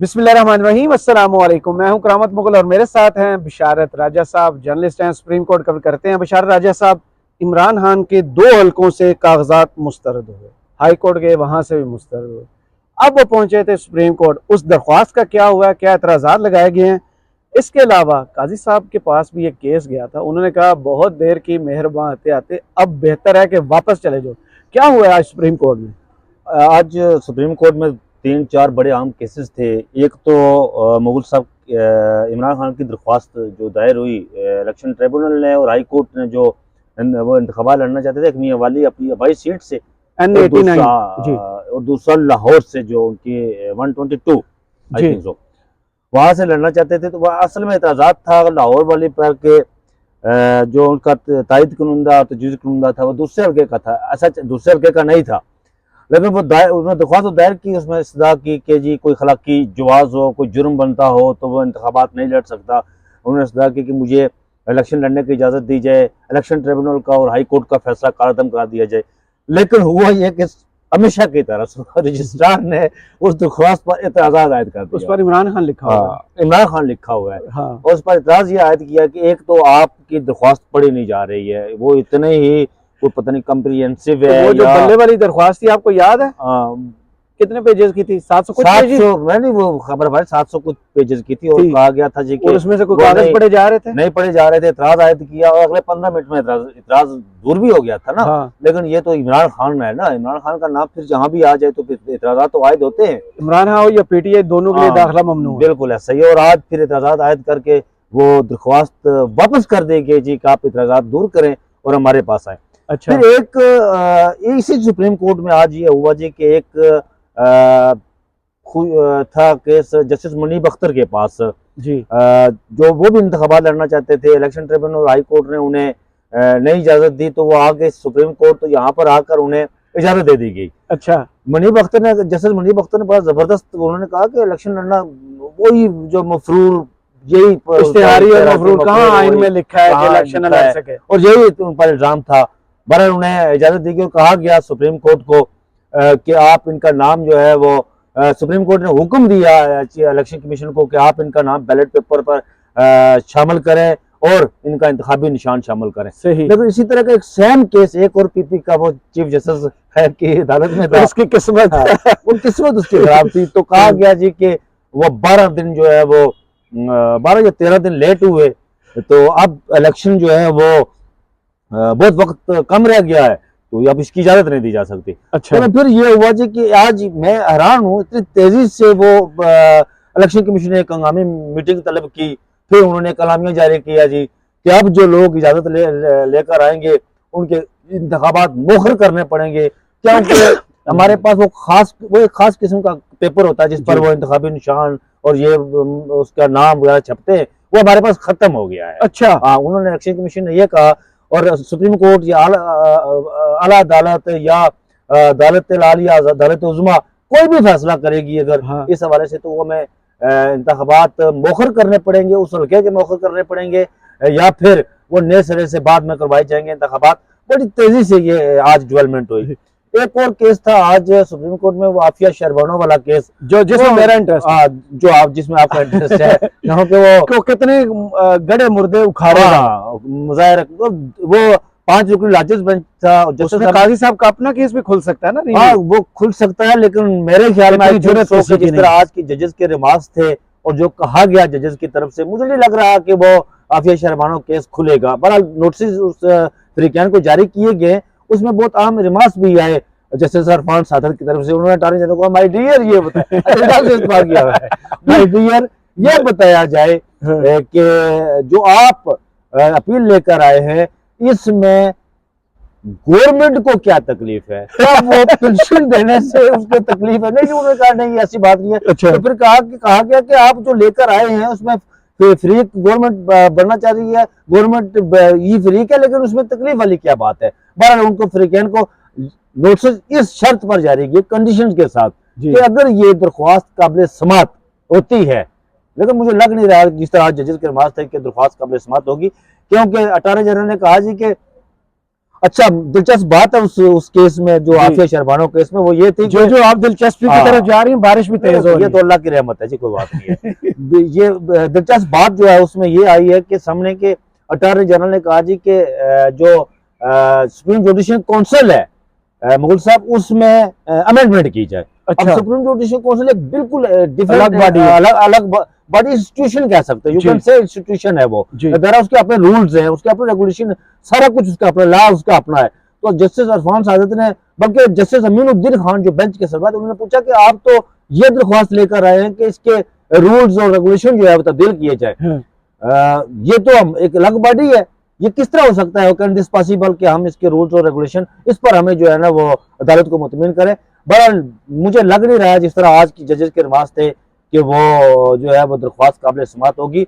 बिस्मिल्लाहिर्रहमानिर्रहीम, अस्सलाम वालेकुम। मैं हूं करामत मुगल और मेरे साथ हैं बिशारत राजा साहब, जर्नलिस्ट हैं, सुप्रीम कोर्ट कवर करते हैं। बिशारत राजा साहब, इमरान खान के 2 हलकों से कागजात मुस्तरद हुए, हाई कोर्ट गए, वहां से भी मुस्तरद हुए। अब वो पहुंचे थे सुप्रीम कोर्ट। उस दरख्वास्त का क्या हुआ, क्या एतराज़ात लगाए गए हैं? इसके अलावा काजी साहब के पास भी एक केस गया था, उन्होंने कहा बहुत देर की मेहरबान आते आते अब बेहतर है कि वापस चले जाओ। क्या हुआ आज सुप्रीम कोर्ट में? आज सुप्रीम कोर्ट में 3-4 बड़े अहम केसेस थे। एक तो मुगल साहब इमरान खान की दरख्वास्त जो दायर हुई इलेक्शन ट्रिब्यूनल ने और हाई कोर्ट ने, जो वो इंतखाबात लड़ना चाहते थे एक मियां वाली अपनी आबाई सीट से, और दूसरा जी लाहौर से जो उनकी 122 आई जी थिंक सो, वहां से लड़ना चाहते थे। तो वह असल में एतराज़ात था लाहौर वाली पर के जो उनका तायद कुनुंदा तजवीज़ कुनुंदा था वो दूसरे हल्के का था। ऐसा दूसरे हल्के का नहीं था, लेकिन वो उन्होंने दरख्वास्त दायर की, उसमें इस्तदा की कि जी कोई खलाकी जवाज़ हो, कोई जुर्म बनता हो तो वो इंतखाबात नहीं लड़ सकता। उन्होंने इस्तदा की कि मुझे इलेक्शन लड़ने की इजाज़त दी जाए, इलेक्शन ट्रिब्यूनल का और हाई कोर्ट का फैसला कालअदम करा दिया जाए। लेकिन हुआ ये कि हमेशा की तरह रजिस्ट्रार ने उस दरख्वास्त पर एतराज़ात आयद कर उस दिया। पर इमरान खान लिखा हुआ है। हाँ, इमरान खान लिखा हुआ है। हाँ और उस पर एतराज़ ये आयद किया कि एक तो आपकी दरख्वास्त पढ़ी नहीं जा रही है, वो इतने ही कोई पता नहीं कम्प्रीहेंसिव तो है वो जो या बल्ले वाली दरख्वास्त थी, आपको याद है कितने पेजेस की थी? 700 कुछ पेजेस 700 मैंने वो खबर भाई 700 कुछ पेजेस की थी, और थी, कहा गया था जी कि और उसमें से कोई वो कागज पढ़े जा रहे थे। नहीं पढ़े जा रहे थे। एतराज आयद किया और अगले 15 मिनट में इतराज दूर भी हो गया था ना। हाँ, लेकिन ये तो इमरान खान है ना, इमरान खान का नाम फिर जहां भी आ जाए तो फिर एतराज तो आयद होते हैं। इमरान खान हो या पीटीआई, दोनों के लिए हाँ, दाखिला ममनू है। बिल्कुल ऐसा ही है। और आज फिर एतराज आयद करके वो दरख्वास्त वापस कर देंगे जी कि आप एतराज दूर करें और हमारे पास आए। अच्छा फिर एक इसी सुप्रीम कोर्ट में आज ये हुआ जी कि एक था केस जस्टिस मुनीब अख्तर के पास, जी जो वो भी इंतखाबात लड़ना चाहते थे। इलेक्शन ट्रिब्यूनल और हाई कोर्ट ने उन्हें नहीं इजाजत दी, तो वो आगे सुप्रीम कोर्ट, तो यहाँ पर आकर उन्हें इजाजत दे दी गई। अच्छा मुनीब अख्तर ने, जस्टिस मुनीब अख्तर ने बड़ा जबरदस्त उन्होंने कहा कि इलेक्शन लड़ना वही जो मफरूर, यही इश्तिहारी और मफरूर कहाँ आइन में लिखा है कि इलेक्शन न लड़ सके? और यही उन पर इल्जाम था। बहरहाल उन्हें इजाजत दी गई और कहा गया सुप्रीम कोर्ट को कि आप इनका नाम जो है वो, सुप्रीम कोर्ट ने हुक्म दिया इलेक्शन कमीशन को कि आप इनका नाम बैलेट पेपर पर शामिल करें और इनका इंतखाबी निशान शामिल करें। सही। लेकिन इसी तरह का एक सेम केस एक और पीपी का, वो चीफ जस्टिस है की अदालत में था। उसकी किस्मत वो किस्मत उसकी खराब थी, तो कहा गया जी कि वो 12 दिन जो है वो 12 या 13 दिन लेट हुए, तो अब इलेक्शन जो है वो बहुत वक्त कम रह गया है, तो अब इसकी इजाजत नहीं दी जा सकती। अच्छा तो फिर ये हुआ जी कि आज मैं हैरान हूँ, इतनी तेजी से वो इलेक्शन कमीशन ने एक हंगामी मीटिंग तलब की। फिर उन्होंने कलामिया जारी किया जी कि अब जो लोग इजाजत लेकर आएंगे उनके इंतखाबात मोखर करने पड़ेंगे, क्योंकि हमारे पास वो एक खास किस्म का पेपर होता है जिस पर वो इंतखाबी निशान और ये उसका नाम वगैरह छपते हैं, वो हमारे पास खत्म हो गया है। अच्छा उन्होंने इलेक्शन कमीशन ने ये कहा, और सुप्रीम कोर्ट या आला अदालत या अदालत आलिया, अदालत उज़्मा कोई भी फैसला करेगी अगर हाँ इस हवाले से, तो वो हमें इंतखाबात मौखर करने पड़ेंगे, उस हल्के के मौखर करने पड़ेंगे, या फिर वो नए सिरे से बाद में करवाए जाएंगे इंतखाबात। बड़ी तेजी से ये आज डेवलपमेंट हुई। एक और केस था आज सुप्रीम कोर्ट में, वो आफिया शरबानो वाला केस, जो जिसमें मेरा इंटरेस्ट है। जो आप जिसमें आपका इंटरेस्ट है, यहाँ पे वो कितने गड़े मुर्दे उखाड़े, मुजाहिर वो 5 रुकनी लाजिज बेंच था। उसमें काजी साहब का अपना केस भी खुल सकता है ना? हाँ, वो खुल सकता है, लेकिन मेरे ख्याल में जिस तरह आज की जजेस के रिमार्क्स थे और जो कहा गया जजेस की तरफ से, मुझे नहीं लग रहा कि वो आफिया शरबानो केस खुलेगा। बहरहाल नोटिस उस फ्रीकैन को जारी किए गए, उसमें बहुत अहम रिमार्क्स भी आए जस्टिस अरफान सादत की तरफ से। उन्होंने अटॉर्नी जनरल को माय डियर ये बताया माय डियर ये बताया जाए कि जो आप अपील लेकर आए हैं इसमें गवर्नमेंट को क्या तकलीफ है, क्या वो पेंशन देने से उसको तकलीफ है? नहीं, उन्होंने कहा नहीं ऐसी बात नहीं है। अच्छा। तो फिर कहा गया कि आप जो लेकर आए हैं उसमें फ्री गवर्नमेंट बनना चाह रही है, गवर्नमेंट ये फ्री है, लेकिन उसमें तकलीफ वाली क्या बात है? बहरहाल उनको फ्रीकैन को नोटिस इस शर्त पर जारी किए, कंडीशन के साथ, कि अगर ये दरख्वास्त काबिल समात होती है, लेकिन मुझे लग नहीं रहा जिस तरह जजेस के रिमार्क्स थे कि दरख्वास्त काबिल समात होगी, क्योंकि अटॉर्नी जनरल ने कहा जी कि अच्छा, दिलचस्प बात है उस केस में, जो जी। आफिया शरबानो केस में, वो ये थी जो जो आप दिलचस्पी की हाँ। तरफ जा रही हैं, बारिश भी तेज हो रही ये तो अल्लाह की रहमत है जी, कोई बात नहीं है। ये दिलचस्प बात जो है उसमें ये आई है कि सामने के अटॉर्नी जनरल ने कहा जी कि जो सुप्रीम जुडिशियल काउंसिल है मुगल साहब, उसमें अमेंडमेंट की जाए। अब अच्छा, सुप्रीम जुडिशियल काउंसिल एक बिल्कुल डिफरेंट अलग body है। अलग बॉडी, इंस्टीट्यूशन कह सकते हैं, यू जी। कैन से इंस्टीट्यूशन है वो। जी। अगर उसके अपने रूल्स हैं, उसके अपने रेगुलेशन, सारा कुछ उसका अपना लॉ उसका अपना है। तो जस्टिस अरफान सादत ने, बल्कि जस्टिस अमीनुद्दीन खान जो बेंच के सरबराह, उन्होंने पूछा कि आप तो ये दरख्वास्त लेकर आए हैं कि इसके रूल्स और रेगुलेशन जो है वो तब्दील किए जाए। ये तो हम एक अलग बॉडी है, ये किस तरह हो सकता है, कैन दिस पॉसिबल कि हम इसके रूल्स और रेगुलेशन, इस पर हमें जो है ना वो अदालत को मुतमिन करें। बहरहाल मुझे लग नहीं रहा है जिस तरह आज की जजेस के रिमाज थे कि वो जो है वो दरख्वास्त काबिल समात होगी।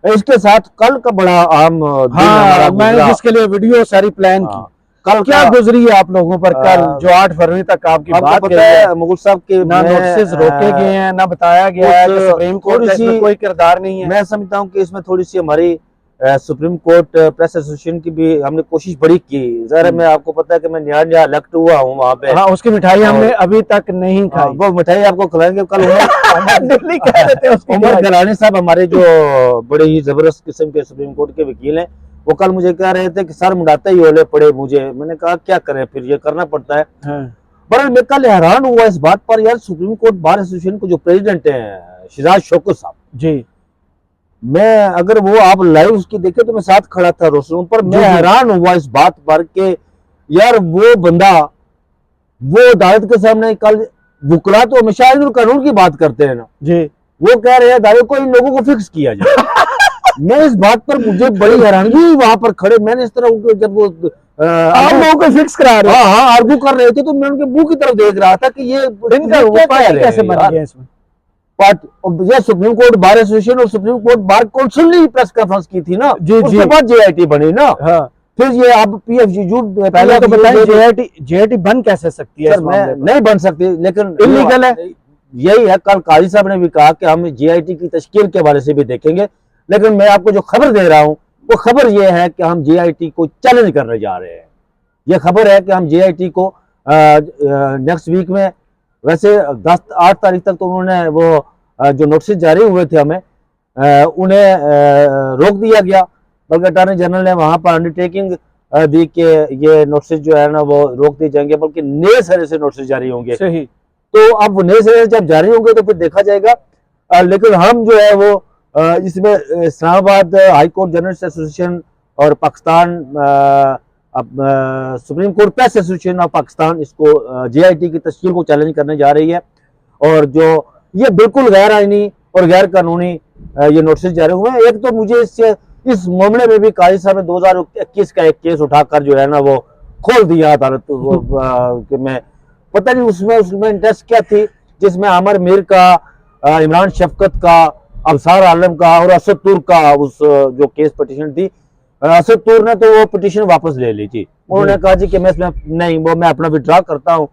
इसके साथ कल का बड़ा अहम दिन हमारा हाँ, मैंने गुजरा। जिसके लिए वीडियो सारी प्लान की, हाँ, कल क्या का गुजरी है आप लोगों पर कल, जो 8 फरवरी तक आपकी आपको बात पता कही है, है मुगल साहब के ना नोटिस रोके गए हैं, ना बताया गया है कि सुप्रीम कोर्ट का इसमें कोई किरदार नहीं है। मैं समझता हूँ कि इसमें थोड़ी सी हमारी सुप्रीम कोर्ट प्रेस एसोसिएशन की भी हमने कोशिश बड़ी की। जरा मैं आपको पता है कि मैं नया नया इलेक्ट हुआ हूँ वहाँ पे। हाँ, उसकी मिठाई हमने अभी तक नहीं खाई। वो मिठाई आपको खिलाएंगे कल। दिल्ली कह रहे थे उसकी उमर मिठाई। गलानी साहब हमारे जो बड़े ही जबरदस्त किस्म के सुप्रीम कोर्ट के वकील हैं, वो कल मुझे कह रहे थे कि सर मुंडाते ही ओले पड़े मुझे। मैंने कहा क्या करें, फिर ये करना पड़ता है। हाँ। पर मैं कल हैरान हुआ इस बात पर, यार सुप्रीम कोर्ट बार एसोसिएशन को जो प्रेसिडेंट हैं शिजाज शौकत साहब जी। मैं अगर वो आप लाइव उसकी देखे तो मैं साथ खड़ा था रोशनों पर। मैं हैरान हुआ इस बात पर कि यार वो बंदा वो अदालत के सामने कल, वुकला तो हमेशा आईन और कानून की बात करते हैं ना जी, वो कह रहे हैं अदालत को इन लोगों को फिक्स किया जाए। मैं इस बात पर मुझे बड़ी हैरानगी हुई वहां पर खड़े। मैंने इस तरह जब वो आप लोगों को फिक्स करा रहे हैं। हाँ आर्गू कर रहे थे तो मैं उनके मुंह की तरफ देख रहा था कि ये इनका क्या कह रहे कैसे हैं बन यार। गया इसमें? ये सुप्रीम कोर्ट बार एसोसिएशन और सुप्रीम कोर्ट बार काउंसिल ने प्रेस कॉन्फ्रेंस की थी ना, जी, उसके जी। बाद जेआईटी बनी ना। हाँ, फिर ये अब पीएफजीयू पहले तो बताइए जेआईटी बन कैसे सकती है? सर मैं नहीं बन सकती, लेकिन इलीगल है। यही है, कल काजी साहब ने भी कहा कि हम जेआईटी की तश्कील के बारे से भी देखेंगे। लेकिन मैं आपको जो खबर दे रहा हूं वो खबर ये है कि हम जेआईटी को चैलेंज करने जा रहे हैं। ये खबर है कि हम जेआईटी को नेक्स्ट वीक में, वैसे 8 तारीख तक तो उन्होंने वो जो नोटिस जारी हुए थे हमें उन्हें रोक दिया गया, बल्कि अटॉर्नी जनरल ने वहां पर अंडरटेकिंग दी कि ये नोटिस जो है ना वो रोक दिए जाएंगे, बल्कि नए सिरे से नोटिस जारी होंगे। सही। तो अब नए सिरे जब जारी होंगे तो फिर देखा जाएगा। लेकिन हम जो है वो इसमें Islamabad high court journalist association और Pakistan supreme court press association of Pakistan इसको जेआईटी की तश्कील को चैलेंज करने जा रही है। और जो ये बिल्कुल गैर आईनी और गैर कानूनी ये नोटिस जारी हुए हैं। एक तो मुझे इस मामले में भी काजी साहब ने 2021 का एक केस उठाकर जो है ना वो खोल दिया अदालत कि मैं पता नहीं उसमें इंटरेस्ट क्या थी, जिसमें आमिर मीर का, इमरान शफकत का, अबसार आलम का और असद तुर का उस जो केस पिटीशन थी, असद तुर ने तो वो पिटीशन वापस ले ली थी। उन्होंने कहा जी कि मैं इसमें नहीं, वो मैं अपना विड्रॉ करता हूँ।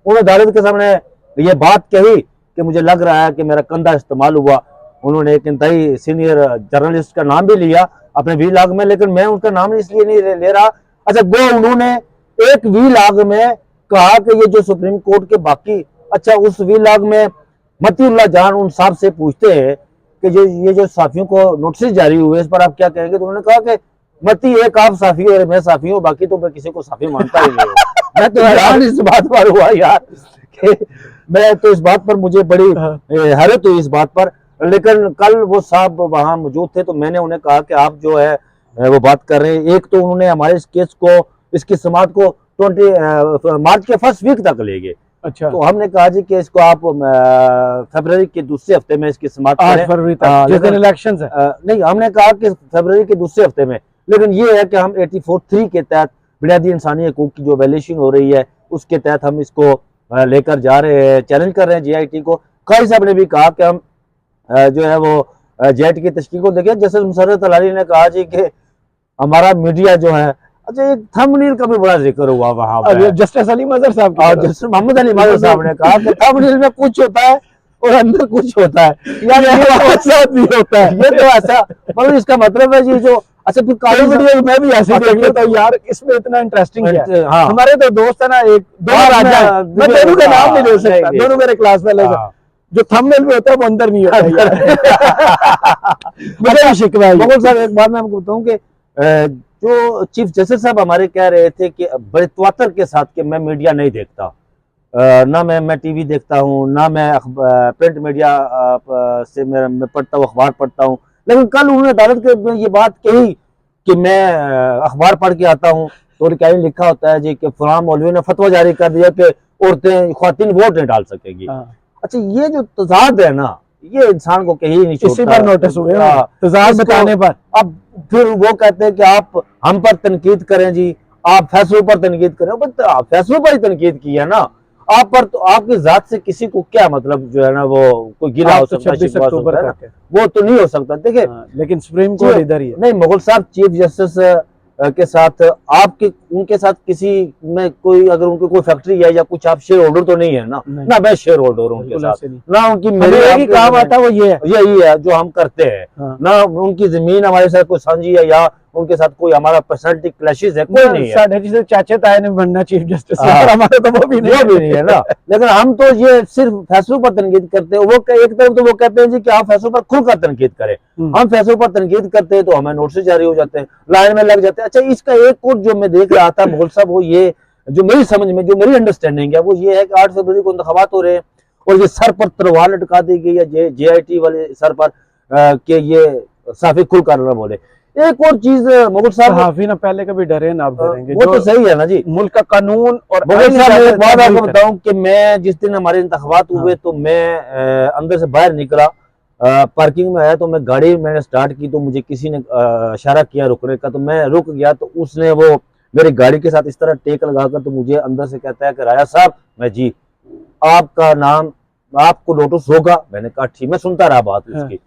उन्होंने अदालत के सामने ये बात कही कि मुझे लग रहा है कि मेरा कंधा इस्तेमाल हुआ। उन्होंने एक इंतहाई सीनियर जर्नलिस्ट का नाम भी लिया अपने वीलॉग में, लेकिन मैं उनका नाम इसलिए नहीं ले रहा। अच्छा, गो उन्होंने एक वीलॉग में कहा कि ये जो सुप्रीम कोर्ट के बाकी, अच्छा उस वीलॉग में मतीउल्लाह जान उन साहब से पूछते हैं कि ये जो साफियों को नोटिस जारी हुए इस पर आप क्या कहेंगे, तो उन्होंने कहा कि मती एक आप साफी और मैं साफी हूँ, बाकी तो मैं किसी को साफी मानता ही नहीं हूँ। मैं तो हैरान इस बात पर हुआ यार कि मैं तो इस बात पर मुझे बड़ी हैरत हुई इस बात पर। लेकिन कल वो साहब वहां मौजूद थे तो मैंने उन्हें कहा कि आप जो है वो बात कर रहे हैं। एक तो उन्होंने हमारे इस केस को, इसकी समाअत को 20 मार्च के फर्स्ट वीक तक ले गए। अच्छा, तो हमने कहा जी कि इसको आप फरवरी के दूसरे हफ्ते में इसकी समाअत करें। 8 फरवरी तक जिस दिन इलेक्शंस है। नहीं, हमने कहा कि फरवरी के दूसरे हफ्ते में। लेकिन ये है कि हम 84(3) के तहत बुनियादी इंसानी हकूक की जो वैल्यूएशन हो रही है उसके तहत हम इसको लेकर जा रहे हैं, चैलेंज कर रहे हैं जेआईटी को। काजी साहब ने भी कहा कि हम जो है वो जेआईटी की तश्कील को देखें। जैसे मुसर्रत अलारी ने कहा जी कि हमारा मीडिया जो है, अच्छा एक थंबनेल का भी बड़ा जिक्र हुआ वहां पर, जस्टिस अली मजहर साहब और जस्टिस मोहम्मद अली मजहर साहब ने कहा कि थंबनेल में कुछ होता है और अंदर कुछ होता है यार, ये ऐसा भी होता है, ये तो ऐसा मतलब इसका मतलब है जी जो अच्छा फिर काली वीडियो मैं भी ऐसे देख लेता हूँ यार, इसमें इतना इंटरेस्टिंग है। हाँ हमारे तो दोस्त है ना, एक दोनों राजा हैं, मैं दोनों का नाम नहीं ले सकता, दोनों मेरे क्लास में ले, जो थंबनेल पे होता है वो अंदर नहीं होता यार। मुझे भी शिकवा है। मुगल साहब एक बात मैं आपको बताऊं कि जो चीफ जस्टिस साहब हमारे कह रहे थे कि बड़े तवत्तर के साथ कि मैं मीडिया नहीं देखता, ना मैं टीवी देखता हूँ, ना मैं प्रिंट मीडिया से मैं पढ़ता हूँ, अखबार पढ़ता हूँ, लेकिन कल उन्होंने अदालत के ये बात कही कि मैं अखबार पढ़ के आता हूँ तो क्या ही लिखा होता है जी कि फलां मौलवी ने फतवा जारी कर दिया कि औरतें ख्वातीन वोट नहीं डाल सकेगी। अच्छा ये जो तजाद है ना, ये इंसान को कहीं नहीं छोड़ता। इसी पर नोटिस हुए तजाद बताने पर। अब फिर वो कहते हैं कि आप हम पर तनकीद करें जी, आप फैसलों पर तनकीद करें, बट आप फैसलों पर ही तनकीद की है ना, आप पर तो आपकी जात से किसी को क्या मतलब जो है ना, वो कोई गिला हो सकता है, शिकवा हो सकता है, वो तो नहीं हो सकता। देखिए लेकिन सुप्रीम कोर्ट इधर ही है। नहीं, मुगल साहब चीफ जस्टिस के साथ आपके उनके साथ किसी में कोई अगर उनकी कोई फैक्ट्री है या कुछ, आप शेयर होल्डर तो नहीं है ना? ना मैं शेयर होल्डर हूँ उनके साथ, ना उनकी मेरे काम आता है वो ये है, यही है जो हम करते हैं, ना उनकी जमीन हमारे साथ कोई साझी है या उनके साथ कोई हमारा पर्सनैलिटी क्लैशेस है, कोई नहीं है। जिसे चाचे ताए ने बनना चीफ जस्टिस, हमारे तो वो भी नहीं है ना। लेकिन हम तो ये सिर्फ फैसलों पर तनकीद करते हैं। वो एक तरफ तो वो कहते हैं जी कि आप फैसलों पर खुलकर तनकीद करें, हम फैसलों पर तनकीद करते हैं तो हमें नोटिस जारी हो जाते हैं, लाइन में लग जाते हैं। अच्छा इसका एक और जो मैं देख रहा था मुगल साहब, वो ये जो मेरी समझ में, जो मेरी अंडरस्टैंडिंग है, वो ये है कि 8 फरवरी को इंतखाबात हो रहे हैं और ये सर पर तलवार लटका दी गई है, JIT वाले सर पर कि ये साफी खुलकर न बोले। एक और चीज मुगल साहब, हाफी ना पहले कभी डरे ना अब डरेंगे, वो तो सही है ना जी, मुल्क का कानून। और मुगल साहब एक बात आपको बताऊं कि मैं जिस दिन हमारे इंतखाबात हुए तो मैं अंदर से बाहर निकला, पार्किंग में आया तो मैं गाड़ी मैंने स्टार्ट की तो मुझे किसी ने इशारा किया रुकने का, तो मैं रुक गया, तो उसने वो मेरी गाड़ी के साथ इस तरह टेक लगाकर तो मुझे अंदर से कहता है कि राजा साहब, मैं जी आपका नाम, आपको नोटिस होगा। मैंने कहा ठीक, मैं सुनता रहा बात उसकी,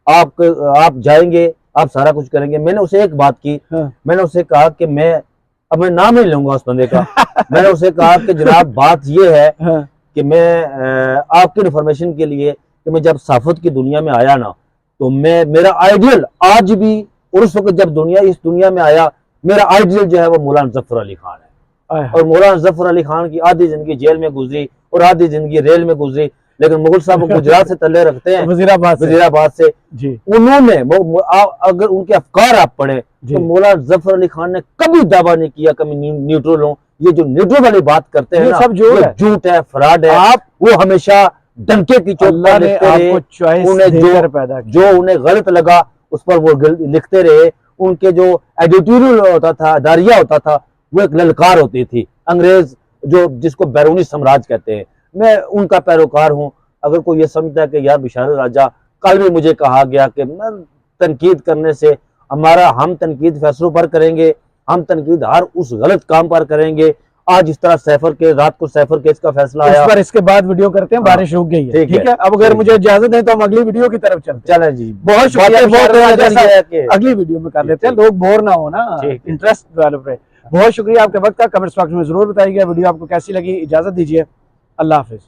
आप जाएंगे, आप सारा कुछ करेंगे। मैंने उसे एक बात की, मैंने उसे कहा कि अब मैं नाम नहीं लूंगा उस बंदे का। मैंने उसे कहा कि जनाब बात ये है कि मैं आपकी इन्फॉर्मेशन के लिए कि मैं जब सहाफत की दुनिया में आया ना, तो मेरा आइडियल आज भी और उस वक्त जब इस दुनिया में आया, मेरा आइडियल जो है वो मौलाना जफर अली खान है। और मौलाना जफर अली खान की आधी जिंदगी जेल में गुजरी और आधी जिंदगी रेल में गुजरी, लेकिन मुगल साहब गुजरात से तल्ले रखते हैं, वजीराबाद से जी। उन्होंने अगर उनके अफकार आप पढ़े तो मौलाना जफर अली खान ने कभी दावा नहीं किया कि मैं न्यूट्रल हूँ। ये जो न्यूट्रल वाली बात करते हैं ना, सब झूठ है, फ्रॉड है। आप वो हमेशा डंके की चोट पर लिखते रहे, उन्हें जो उन्हें गलत लगा उस पर वो लिखते रहे। उनके जो एडिटोरियल होता था, दारिया होता था, वो एक ललकार होती थी। अंग्रेज जो जिसको बैरूनी साम्राज्य कहते हैं, मैं उनका पैरोकार हूं। अगर कोई ये समझता है कि यार बिशारत राजा, कल भी मुझे कहा गया कि मैं तनकीद करने से हम तनकीद फैसलों पर करेंगे, हम तनकीद हर उस गलत काम पर करेंगे। आज इस तरह रात को सैफर केस का फैसला आया, पर इसके बाद वीडियो करते हैं। बारिश रुक गई है, ठीक है। अब अगर मुझे इजाजत है तो हम अगली वीडियो की तरफ चलते हैं। चलें जी, बहुत शुक्रिया। अगली वीडियो में कर लेते हैं, लोग बोर ना हो ना, इंटरेस्ट डेवलप रहे। बहुत शुक्रिया आपके वक्त का। कमेंट बॉक्स में जरूर बताइएगा वीडियो आपको कैसी लगी। इजाजत दीजिए, अल्लाह हाफिज।